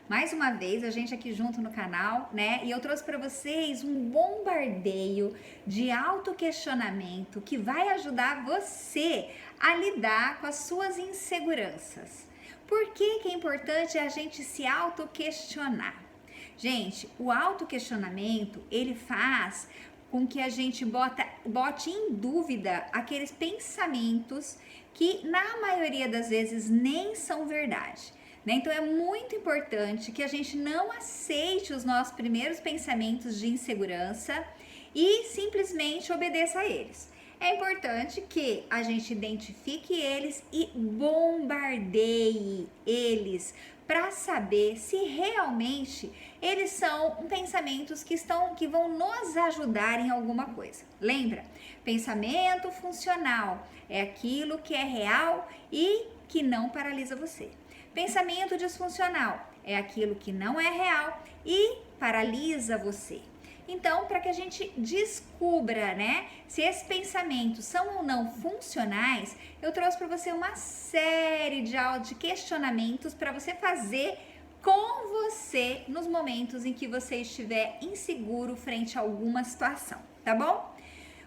mais uma vez a gente aqui junto no canal, né? E eu trouxe para vocês um bombardeio de autoquestionamento que vai ajudar você a lidar com as suas inseguranças. Por que que é importante a gente se autoquestionar? Gente, o autoquestionamento, ele faz com que a gente bote em dúvida aqueles pensamentos que na maioria das vezes nem são verdade. Né? Então é muito importante que a gente não aceite os nossos primeiros pensamentos de insegurança e simplesmente obedeça a eles. É importante que a gente identifique eles e bombardeie eles para saber se realmente eles são pensamentos que vão nos ajudar em alguma coisa. Lembra? Pensamento funcional é aquilo que é real e que não paralisa você. Pensamento disfuncional é aquilo que não é real e paralisa você. Então, para que a gente descubra, né, se esses pensamentos são ou não funcionais, eu trouxe para você uma série de questionamentos para você fazer com você nos momentos em que você estiver inseguro frente a alguma situação, tá bom?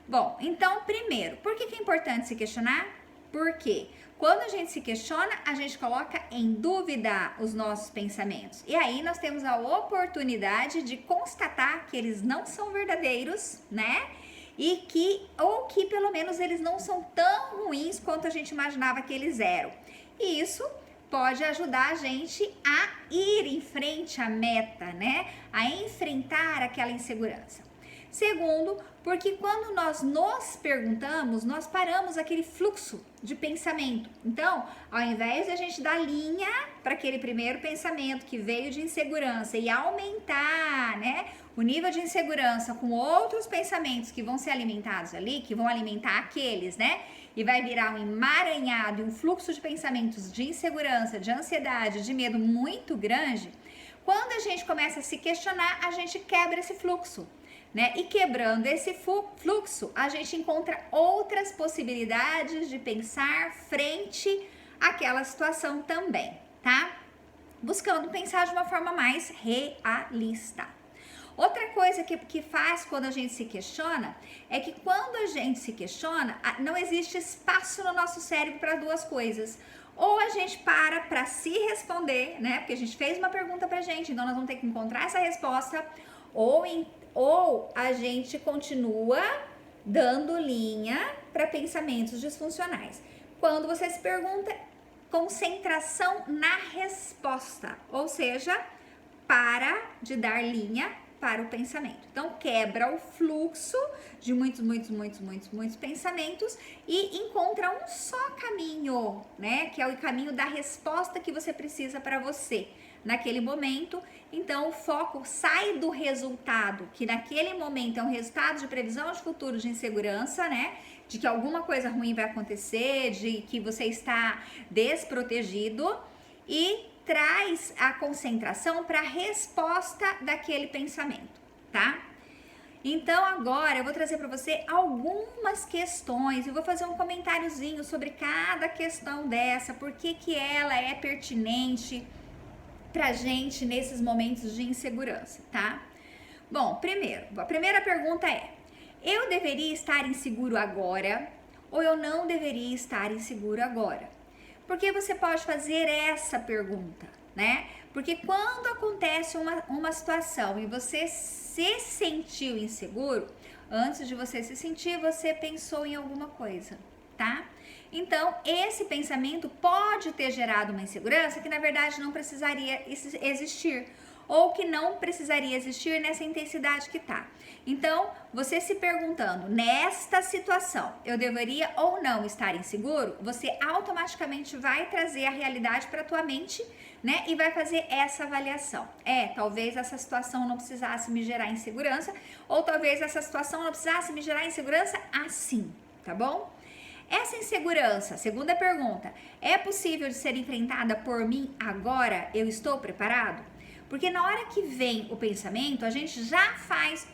Bom, então, primeiro, por que é importante se questionar? Porque quando a gente se questiona, a gente coloca em dúvida os nossos pensamentos. E aí nós temos a oportunidade de constatar que eles não são verdadeiros, né? Ou que pelo menos eles não são tão ruins quanto a gente imaginava que eles eram. E isso pode ajudar a gente a ir em frente à meta, né? A enfrentar aquela insegurança. Segundo, porque quando nós nos perguntamos, nós paramos aquele fluxo de pensamento. Então, ao invés de a gente dar linha para aquele primeiro pensamento que veio de insegurança e aumentar, né, o nível de insegurança com outros pensamentos que vão ser alimentados ali, que vão alimentar aqueles, né? E vai virar um emaranhado e um fluxo de pensamentos de insegurança, de ansiedade, de medo muito grande. Quando a gente começa a se questionar, a gente quebra esse fluxo. Né? E quebrando esse fluxo, a gente encontra outras possibilidades de pensar frente àquela situação também, tá? Buscando pensar de uma forma mais realista. Outra coisa que faz quando a gente se questiona é que quando a gente se questiona, não existe espaço no nosso cérebro para duas coisas. Ou a gente para se responder, né? Porque a gente fez uma pergunta pra gente, então nós vamos ter que encontrar essa resposta, ou a gente continua dando linha para pensamentos disfuncionais. Quando você se pergunta, concentração na resposta, ou seja, para de dar linha para o pensamento. Então, quebra o fluxo de muitos pensamentos e encontra um só caminho, né? Que é o caminho da resposta que você precisa para você naquele momento. Então, o foco sai do resultado, que naquele momento é um resultado de previsão de futuro de insegurança, né? De que alguma coisa ruim vai acontecer, de que você está desprotegido, e traz a concentração para a resposta daquele pensamento, tá? Então agora eu vou trazer para você algumas questões e vou fazer um comentáriozinho sobre cada questão dessa, por que ela é pertinente pra gente nesses momentos de insegurança, tá? Bom, a primeira pergunta é: eu deveria estar inseguro agora ou eu não deveria estar inseguro agora? Porque você pode fazer essa pergunta, né? Porque quando acontece uma situação e você se sentiu inseguro, antes de você se sentir, você pensou em alguma coisa, tá? Então, esse pensamento pode ter gerado uma insegurança que na verdade não precisaria existir, ou que não precisaria existir nessa intensidade que tá. Então, você se perguntando, nesta situação, eu deveria ou não estar inseguro? Você automaticamente vai trazer a realidade para tua mente, né? E vai fazer essa avaliação. Talvez essa situação não precisasse me gerar insegurança, ou talvez essa situação não precisasse me gerar insegurança assim, tá bom? Essa insegurança, segunda pergunta, é possível de ser enfrentada por mim agora? Eu estou preparado? Porque na hora que vem o pensamento, a gente já faz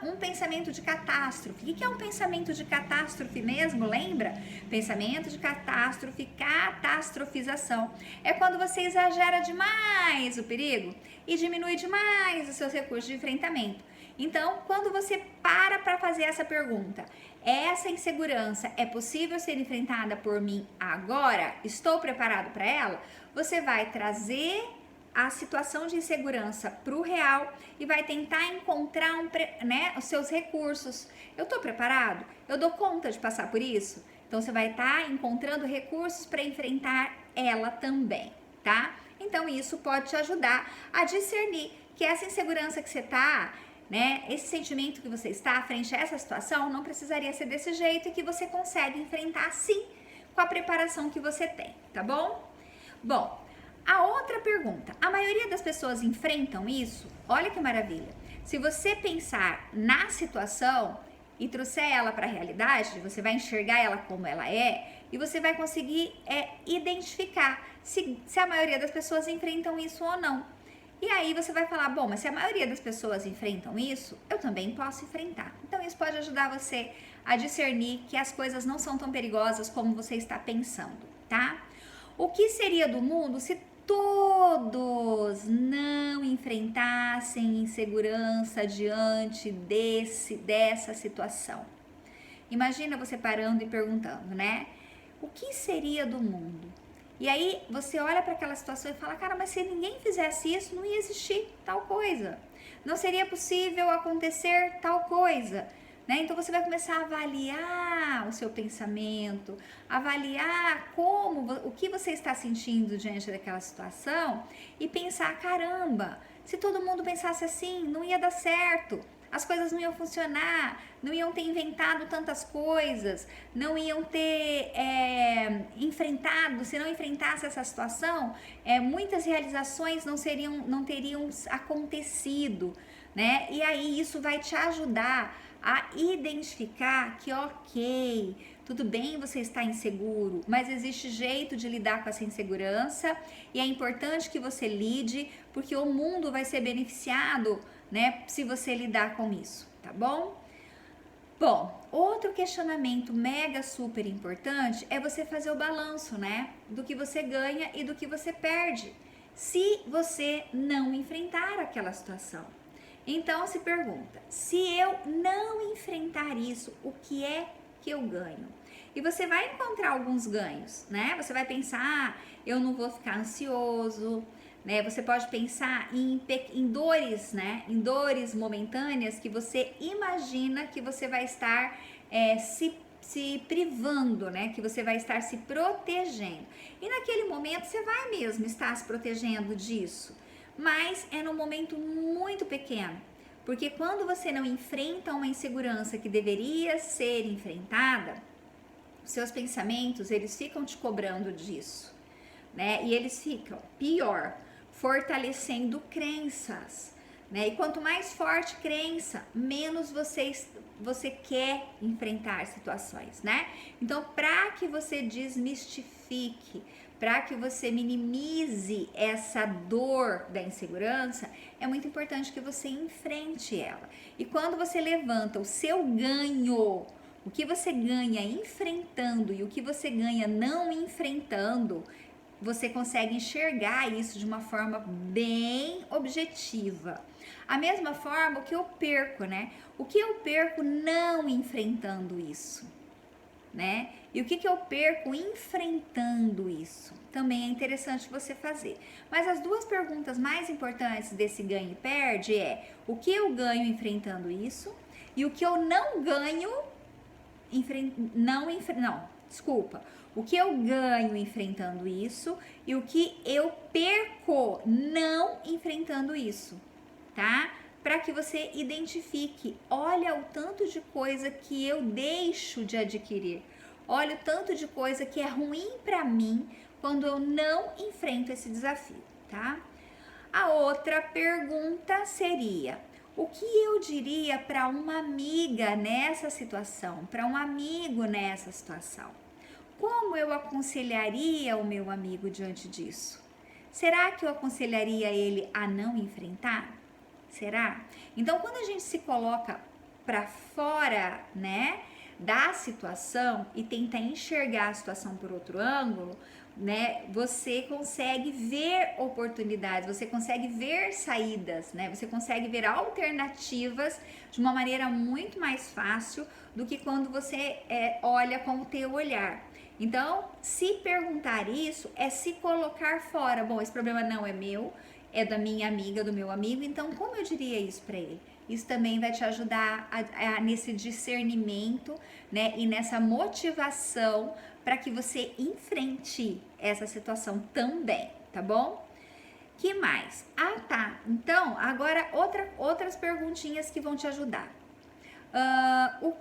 um pensamento de catástrofe. O que é um pensamento de catástrofe mesmo? Lembra? Pensamento de catástrofe, catastrofização. É quando você exagera demais o perigo e diminui demais os seus recursos de enfrentamento. Então, quando você para fazer essa pergunta, essa insegurança é possível ser enfrentada por mim agora? Estou preparado para ela? Você vai trazer a situação de insegurança para o real e vai tentar encontrar os seus recursos. Eu estou preparado? Eu dou conta de passar por isso? Então, você vai estar encontrando recursos para enfrentar ela também, tá? Então, isso pode te ajudar a discernir que essa insegurança que você está, esse sentimento que você está frente a essa situação não precisaria ser desse jeito e que você consegue enfrentar sim com a preparação que você tem, tá bom? Bom, a outra pergunta, a maioria das pessoas enfrentam isso? Olha que maravilha. Se você pensar na situação e trouxer ela para a realidade, você vai enxergar ela como ela é e você vai conseguir identificar se a maioria das pessoas enfrentam isso ou não. E aí você vai falar, bom, mas se a maioria das pessoas enfrentam isso, eu também posso enfrentar. Então isso pode ajudar você a discernir que as coisas não são tão perigosas como você está pensando, tá? O que seria do mundo se todos não enfrentassem insegurança diante dessa situação? Imagina você parando e perguntando, o que seria do mundo? E aí você olha para aquela situação e fala, cara, mas se ninguém fizesse isso, não ia existir tal coisa. Não seria possível acontecer tal coisa. Então você vai começar a avaliar o seu pensamento, avaliar o que você está sentindo diante daquela situação e pensar, caramba, se todo mundo pensasse assim, não ia dar certo. As coisas não iam funcionar, não iam ter inventado tantas coisas, não iam ter enfrentado, se não enfrentasse essa situação, muitas realizações não teriam acontecido, E aí isso vai te ajudar a identificar que, ok, tudo bem você estar inseguro, mas existe jeito de lidar com essa insegurança e é importante que você lide, porque o mundo vai ser beneficiado, se você lidar com isso, tá bom? Bom, outro questionamento mega super importante é você fazer o balanço, do que você ganha e do que você perde, se você não enfrentar aquela situação. Então se pergunta, se eu não enfrentar isso, o que é que eu ganho? E você vai encontrar alguns ganhos, Você vai pensar, eu não vou ficar ansioso, Você pode pensar em dores, em dores momentâneas que você imagina que você vai estar se privando, que você vai estar se protegendo. E naquele momento você vai mesmo estar se protegendo disso, mas é num momento muito pequeno, porque quando você não enfrenta uma insegurança que deveria ser enfrentada, os seus pensamentos, eles ficam te cobrando disso, e eles ficam, pior, fortalecendo crenças, e quanto mais forte crença, menos você quer enfrentar situações, Então, para que você desmistifique, para que você minimize essa dor da insegurança, é muito importante que você enfrente ela. E quando você levanta o seu ganho, o que você ganha enfrentando e o que você ganha não enfrentando, você consegue enxergar isso de uma forma bem objetiva. A mesma forma, o que eu perco, O que eu perco não enfrentando isso, E o que eu perco enfrentando isso? Também é interessante você fazer. Mas as duas perguntas mais importantes desse ganho e perde é o que eu ganho enfrentando isso e o que eu não ganho o que eu ganho enfrentando isso e o que eu perco não enfrentando isso, tá? Para que você identifique, olha o tanto de coisa que eu deixo de adquirir, olha o tanto de coisa que é ruim para mim quando eu não enfrento esse desafio, tá? A outra pergunta seria, o que eu diria para uma amiga nessa situação, para um amigo nessa situação? Como eu aconselharia o meu amigo diante disso? Será que eu aconselharia ele a não enfrentar? Será? Então, quando a gente se coloca para fora, né, da situação e tenta enxergar a situação por outro ângulo, né, você consegue ver oportunidades, você consegue ver saídas, né, você consegue ver alternativas de uma maneira muito mais fácil do que quando você olha com o teu olhar. Então, se perguntar isso é se colocar fora. Bom, esse problema não é meu, é da minha amiga, do meu amigo, então como eu diria isso para ele? Isso também vai te ajudar nesse discernimento, né, e nessa motivação para que você enfrente essa situação também, tá bom? Que mais? Ah, tá. Então, agora outras perguntinhas que vão te ajudar. O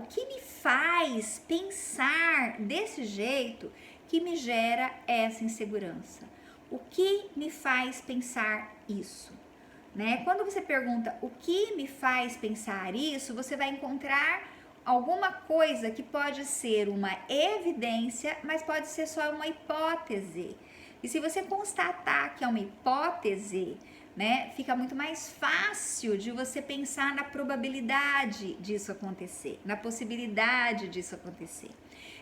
que me faz pensar desse jeito que me gera essa insegurança? O que me faz pensar isso? Né? Quando você pergunta o que me faz pensar isso, você vai encontrar alguma coisa que pode ser uma evidência, mas pode ser só uma hipótese. E se você constatar que é uma hipótese, né, fica muito mais fácil de você pensar na probabilidade disso acontecer, na possibilidade disso acontecer.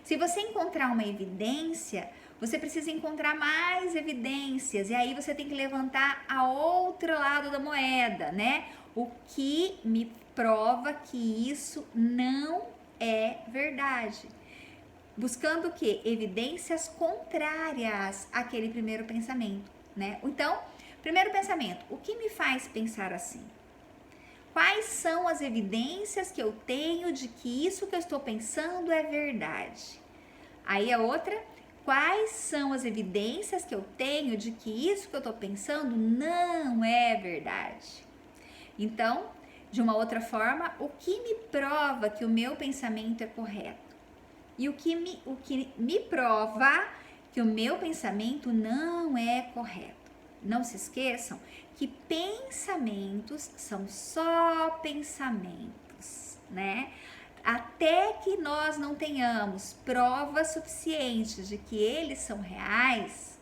Se você encontrar uma evidência, você precisa encontrar mais evidências e aí você tem que levantar a outro lado da moeda, né? O que me prova que isso não é verdade. Buscando o quê? Evidências contrárias àquele primeiro pensamento, né? Então, primeiro pensamento, o que me faz pensar assim? Quais são as evidências que eu tenho de que isso que eu estou pensando é verdade? Aí a outra, quais são as evidências que eu tenho de que isso que eu estou pensando não é verdade? Então, de uma outra forma, o que me prova que o meu pensamento é correto? E o que me prova que o meu pensamento não é correto? Não se esqueçam que pensamentos são só pensamentos, né? Até que nós não tenhamos provas suficientes de que eles são reais,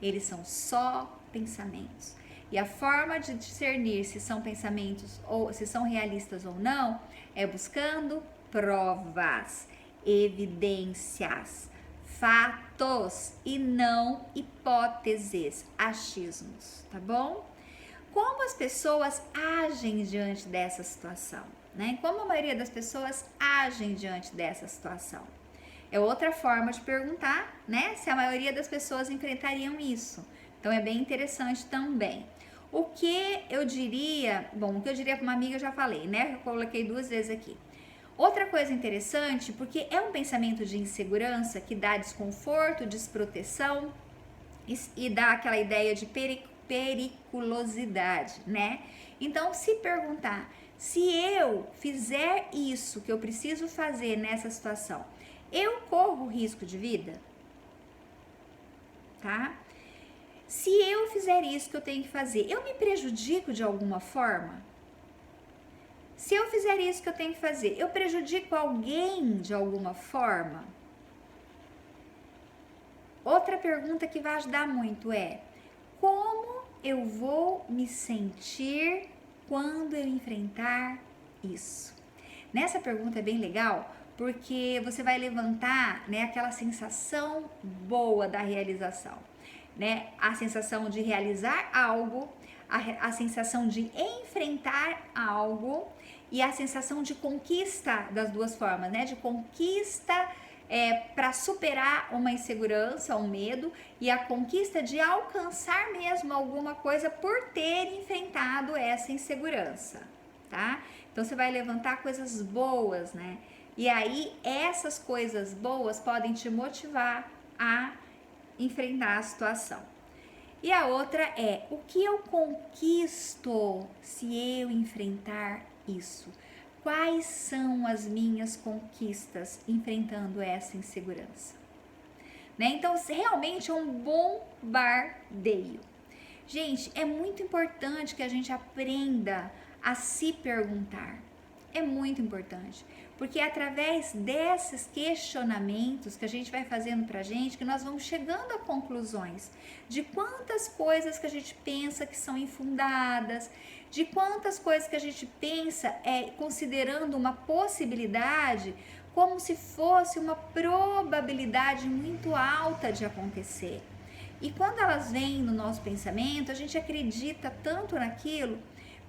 eles são só pensamentos. E a forma de discernir se são pensamentos ou se são realistas ou não é buscando provas, evidências, fatos e não hipóteses, achismos, tá bom? Como as pessoas agem diante dessa situação, né? Como a maioria das pessoas agem diante dessa situação? É outra forma de perguntar, né? Se a maioria das pessoas enfrentariam isso. Então é bem interessante também. O que eu diria para uma amiga eu já falei, né? Eu coloquei 2 vezes aqui. Outra coisa interessante, porque é um pensamento de insegurança que dá desconforto, desproteção e dá aquela ideia de periculosidade, né? Então, se perguntar, se eu fizer isso que eu preciso fazer nessa situação, eu corro risco de vida? Tá? Se eu fizer isso que eu tenho que fazer, eu me prejudico de alguma forma? Se eu fizer isso que eu tenho que fazer, eu prejudico alguém de alguma forma? Outra pergunta que vai ajudar muito é: como eu vou me sentir quando eu enfrentar isso? Nessa pergunta é bem legal, porque você vai levantar, né, aquela sensação boa da realização, né? A sensação de realizar algo, a sensação de enfrentar algo e a sensação de conquista das duas formas, né? De conquista para superar uma insegurança, um medo, e a conquista de alcançar mesmo alguma coisa por ter enfrentado essa insegurança, tá? Então você vai levantar coisas boas, né? E aí essas coisas boas podem te motivar a enfrentar a situação. E a outra é: o que eu conquisto se eu enfrentar isso? Quais são as minhas conquistas enfrentando essa insegurança? Né? Então, realmente é um bombardeio. Gente, é muito importante que a gente aprenda a se perguntar. É muito importante. Porque é através desses questionamentos que a gente vai fazendo pra gente que nós vamos chegando a conclusões de quantas coisas que a gente pensa que são infundadas, de quantas coisas que a gente pensa considerando uma possibilidade como se fosse uma probabilidade muito alta de acontecer. E quando elas vêm no nosso pensamento, a gente acredita tanto naquilo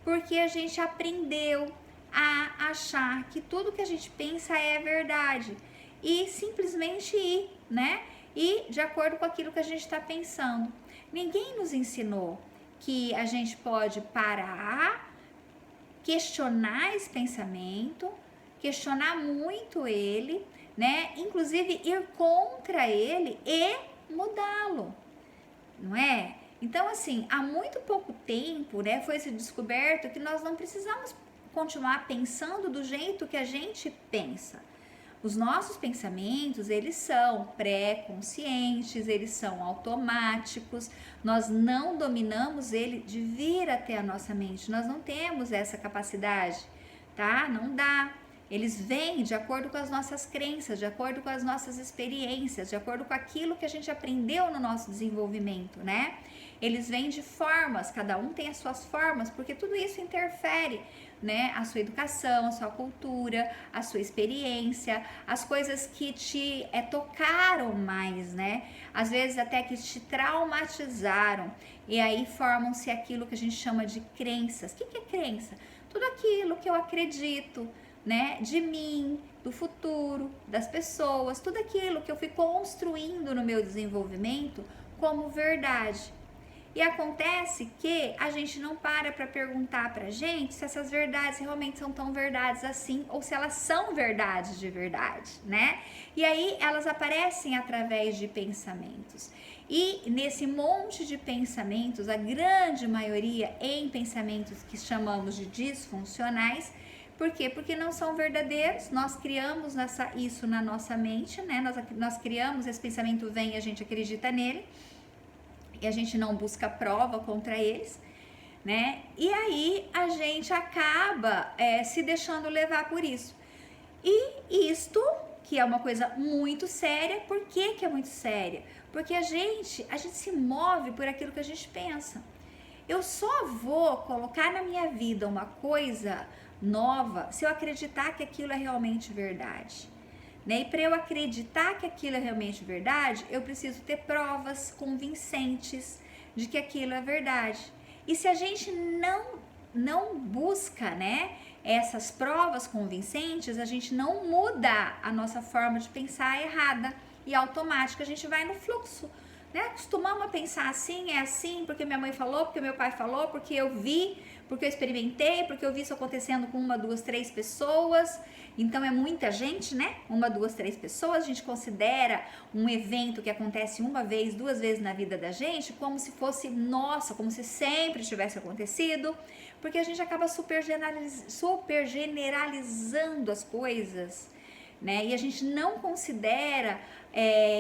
porque a gente aprendeu a achar que tudo que a gente pensa é verdade e simplesmente ir, né? E de acordo com aquilo que a gente está pensando. Ninguém nos ensinou que a gente pode parar, questionar esse pensamento, questionar muito ele, né? Inclusive ir contra ele e mudá-lo, não é? Então, assim, há muito pouco tempo, né, foi se descoberto que nós não precisamos continuar pensando do jeito que a gente pensa. Os nossos pensamentos, eles são pré-conscientes, eles são automáticos, nós não dominamos ele de vir até a nossa mente, nós não temos essa capacidade, tá? Não dá. Eles vêm de acordo com as nossas crenças, de acordo com as nossas experiências, de acordo com aquilo que a gente aprendeu no nosso desenvolvimento, né? Eles vêm de formas, cada um tem as suas formas, porque tudo isso interfere, né? A sua educação, a sua cultura, a sua experiência, as coisas que te tocaram mais, né? Às vezes até que te traumatizaram. E aí formam-se aquilo que a gente chama de crenças. O que é crença? Tudo aquilo que eu acredito, né, de mim, do futuro, das pessoas, tudo aquilo que eu fui construindo no meu desenvolvimento como verdade. E acontece que a gente não para perguntar pra gente se essas verdades realmente são tão verdades assim ou se elas são verdades de verdade, né? E aí elas aparecem através de pensamentos. E nesse monte de pensamentos, a grande maioria em pensamentos que chamamos de disfuncionais. Por quê? Porque não são verdadeiros, nós criamos isso na nossa mente, né? Nós criamos, esse pensamento vem e a gente acredita nele, e a gente não busca prova contra eles, né? E aí a gente acaba se deixando levar por isso. E isto, que é uma coisa muito séria, por que é muito séria? Porque a gente se move por aquilo que a gente pensa. Eu só vou colocar na minha vida uma coisa nova se eu acreditar que aquilo é realmente verdade, né? E para eu acreditar que aquilo é realmente verdade, eu preciso ter provas convincentes de que aquilo é verdade. E se a gente não busca, né, essas provas convincentes, a gente não muda a nossa forma de pensar errada e automática, a gente vai no fluxo, né? Acostumamos a pensar assim, é assim, porque minha mãe falou, porque meu pai falou, porque eu vi, porque eu experimentei, porque eu vi isso acontecendo com 1, 2, 3 pessoas. Então é muita gente, né? 1, 2, 3 pessoas. A gente considera um evento que acontece 1 vez, 2 vezes na vida da gente como se fosse nossa, como se sempre tivesse acontecido, porque a gente acaba super generalizando as coisas, né? E a gente não considera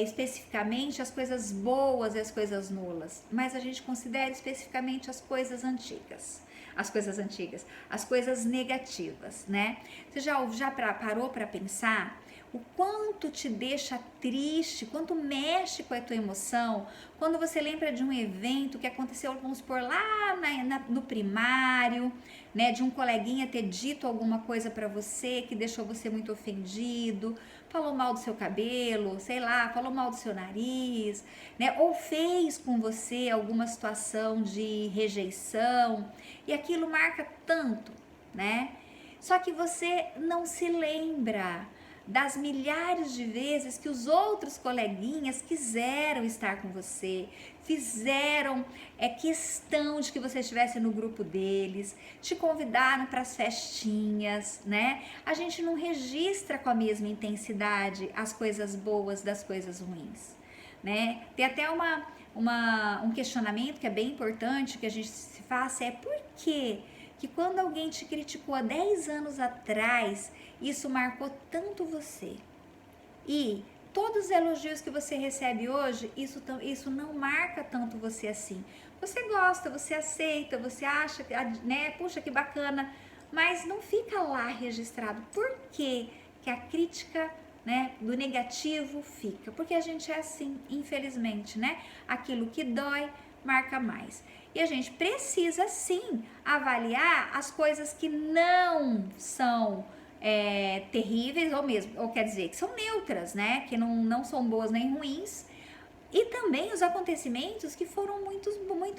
especificamente as coisas boas e as coisas nulas, mas a gente considera especificamente as coisas antigas, as coisas negativas, né? Você já parou para pensar o quanto te deixa triste, quanto mexe com a tua emoção, quando você lembra de um evento que aconteceu, vamos supor, lá no primário, né, de um coleguinha ter dito alguma coisa para você que deixou você muito ofendido, falou mal do seu cabelo, sei lá, falou mal do seu nariz, né, ou fez com você alguma situação de rejeição, e aquilo marca tanto, né? Só que você não se lembra das milhares de vezes que os outros coleguinhas quiseram estar com você, fizeram questão de que você estivesse no grupo deles, te convidaram para as festinhas, né? A gente não registra com a mesma intensidade as coisas boas das coisas ruins, né? Tem até um questionamento que é bem importante que a gente se faça, por quê? Que quando alguém te criticou há 10 anos atrás, isso marcou tanto você. E todos os elogios que você recebe hoje, isso não marca tanto você assim. Você gosta, você aceita, você acha, né, puxa que bacana, mas não fica lá registrado. Por quê que a crítica, né, do negativo fica, porque a gente é assim, infelizmente, né? Aquilo que dói marca mais. E a gente precisa sim avaliar as coisas que não são terríveis, ou quer dizer, que são neutras, né? Que não são boas nem ruins. E também os acontecimentos que foram muito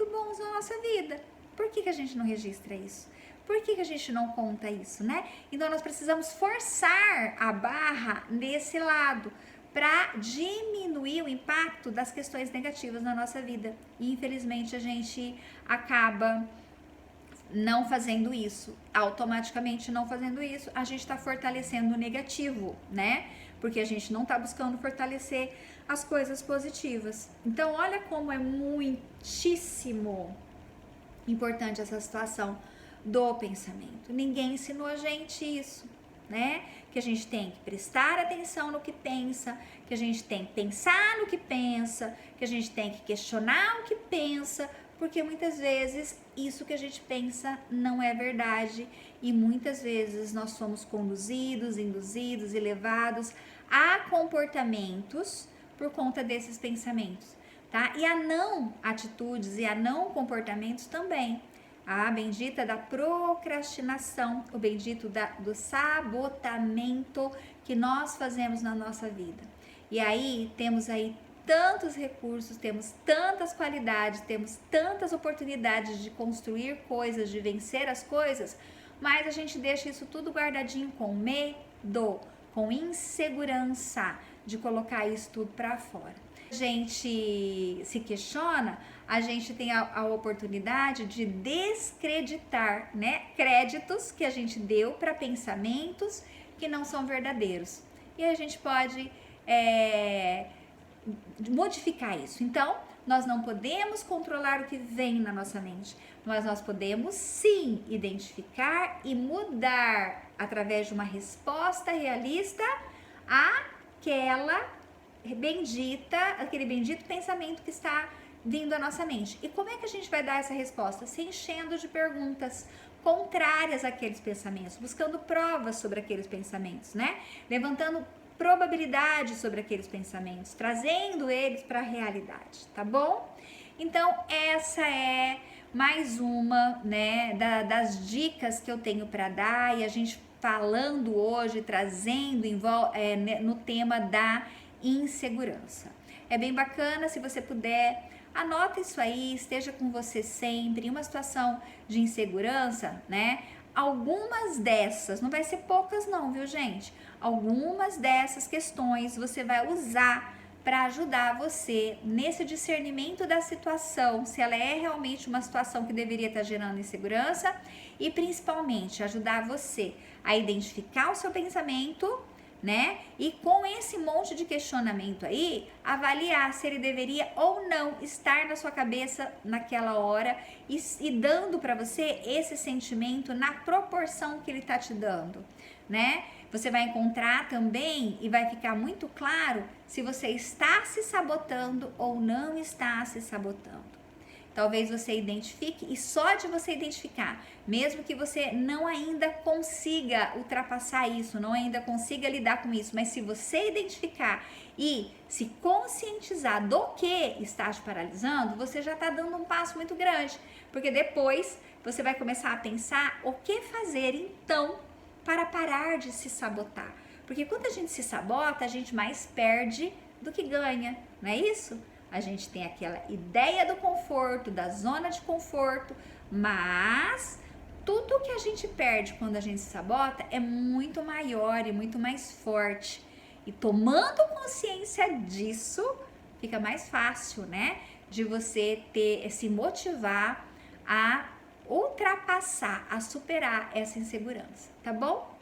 bons na nossa vida. Por que a gente não registra isso? Por que a gente não conta isso, né? Então nós precisamos forçar a barra nesse lado para diminuir o impacto das questões negativas na nossa vida. E infelizmente a gente acaba não fazendo isso, automaticamente não fazendo isso, a gente está fortalecendo o negativo, né? Porque a gente não está buscando fortalecer as coisas positivas. Então, olha como é muitíssimo importante essa situação do pensamento. Ninguém ensinou a gente isso, né? Que a gente tem que prestar atenção no que pensa, que a gente tem que pensar no que pensa, que a gente tem que questionar o que pensa, porque muitas vezes isso que a gente pensa não é verdade e muitas vezes nós somos conduzidos, induzidos e levados a comportamentos por conta desses pensamentos, tá? E a não atitudes e a não comportamentos também. A bendita da procrastinação, o bendito do sabotamento que nós fazemos na nossa vida. E aí temos aí tantos recursos, temos tantas qualidades, temos tantas oportunidades de construir coisas, de vencer as coisas, mas a gente deixa isso tudo guardadinho com medo, com insegurança de colocar isso tudo para fora. A gente se questiona, a gente tem a oportunidade de descreditar, né, créditos que a gente deu para pensamentos que não são verdadeiros. E a gente pode modificar isso. Então, nós não podemos controlar o que vem na nossa mente, mas nós podemos sim identificar e mudar através de uma resposta realista aquele bendito pensamento que está vindo à nossa mente. E como é que a gente vai dar essa resposta? Se enchendo de perguntas contrárias àqueles pensamentos, buscando provas sobre aqueles pensamentos, né? Levantando probabilidade sobre aqueles pensamentos, trazendo eles para a realidade, tá bom? Então, essa é mais uma, né, das dicas que eu tenho para dar, e a gente falando hoje, trazendo no tema da insegurança. É bem bacana, se você puder, anota isso aí, esteja com você sempre. Em uma situação de insegurança, né? Algumas dessas, não vai ser poucas não, viu, gente? Algumas dessas questões você vai usar para ajudar você nesse discernimento da situação, se ela é realmente uma situação que deveria estar gerando insegurança, e principalmente ajudar você a identificar o seu pensamento, né? E com esse monte de questionamento aí, avaliar se ele deveria ou não estar na sua cabeça naquela hora e dando para você esse sentimento na proporção que ele tá te dando, né? Você vai encontrar também e vai ficar muito claro se você está se sabotando ou não está se sabotando. Talvez você identifique, e só de você identificar, mesmo que você não ainda consiga ultrapassar isso, não ainda consiga lidar com isso, mas se você identificar e se conscientizar do que está te paralisando, você já está dando um passo muito grande, porque depois você vai começar a pensar o que fazer então para parar de se sabotar. Porque quando a gente se sabota, a gente mais perde do que ganha, não é isso? A gente tem aquela ideia do conforto, da zona de conforto, mas tudo que a gente perde quando a gente se sabota é muito maior e muito mais forte. E tomando consciência disso, fica mais fácil, né? De você se motivar a ultrapassar, a superar essa insegurança, tá bom?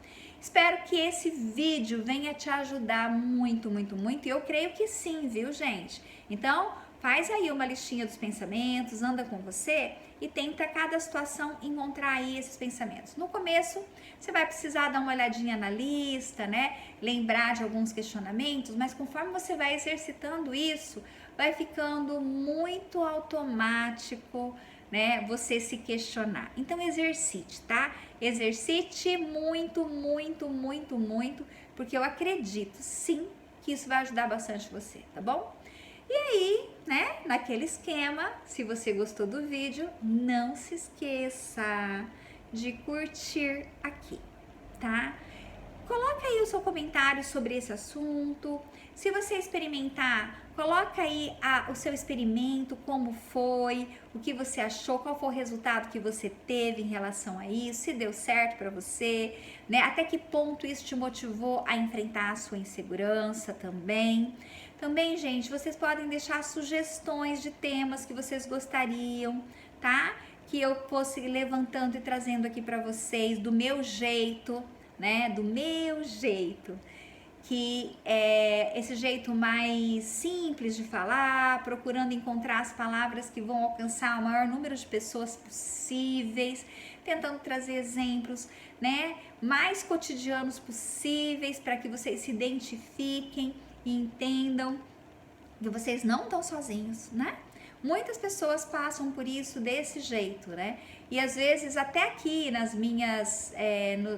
Espero que esse vídeo venha te ajudar muito, muito, muito. E eu creio que sim, viu, gente? Então, faz aí uma listinha dos pensamentos, anda com você e tenta cada situação encontrar aí esses pensamentos. No começo, você vai precisar dar uma olhadinha na lista, né? Lembrar de alguns questionamentos, mas conforme você vai exercitando isso, vai ficando muito automático, né, você se questionar. Então exercite, tá? Exercite muito, muito, muito, muito, porque eu acredito sim que isso vai ajudar bastante você, tá bom? E aí, né, naquele esquema, se você gostou do vídeo, não se esqueça de curtir aqui, tá? Coloca aí o seu comentário sobre esse assunto. Se você experimentar, coloca aí o seu experimento, como foi, o que você achou, qual foi o resultado que você teve em relação a isso, se deu certo para você, né? Até que ponto isso te motivou a enfrentar a sua insegurança também. Também, gente, vocês podem deixar sugestões de temas que vocês gostariam, tá? Que eu fosse levantando e trazendo aqui para vocês do meu jeito, né? Do meu jeito, que é esse jeito mais simples de falar, procurando encontrar as palavras que vão alcançar o maior número de pessoas possíveis, tentando trazer exemplos, né, mais cotidianos possíveis para que vocês se identifiquem e entendam que vocês não estão sozinhos, né? Muitas pessoas passam por isso desse jeito, né? E às vezes até aqui nas minhas,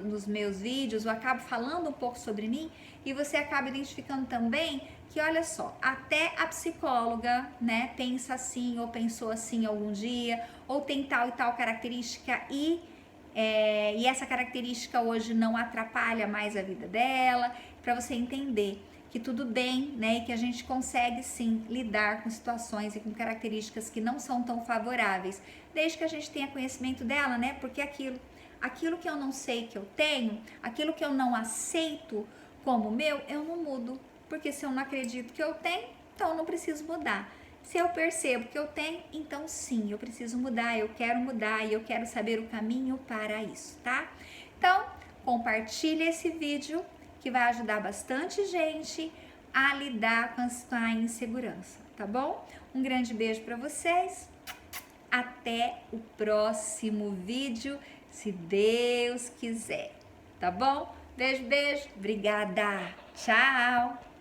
nos meus vídeos eu acabo falando um pouco sobre mim e você acaba identificando também que, olha só, até a psicóloga, né, pensa assim ou pensou assim algum dia, ou tem tal e tal característica e essa característica hoje não atrapalha mais a vida dela, para você entender que tudo bem, né, e que a gente consegue sim lidar com situações e com características que não são tão favoráveis, desde que a gente tenha conhecimento dela, né, porque aquilo que eu não sei que eu tenho, aquilo que eu não aceito como meu, eu não mudo, porque se eu não acredito que eu tenho, então eu não preciso mudar. Se eu percebo que eu tenho, então sim, eu preciso mudar, eu quero mudar e eu quero saber o caminho para isso, tá? Então, compartilhe esse vídeo que vai ajudar bastante gente a lidar com a insegurança, tá bom? Um grande beijo para vocês, até o próximo vídeo, se Deus quiser, tá bom? Beijo, beijo, obrigada, tchau!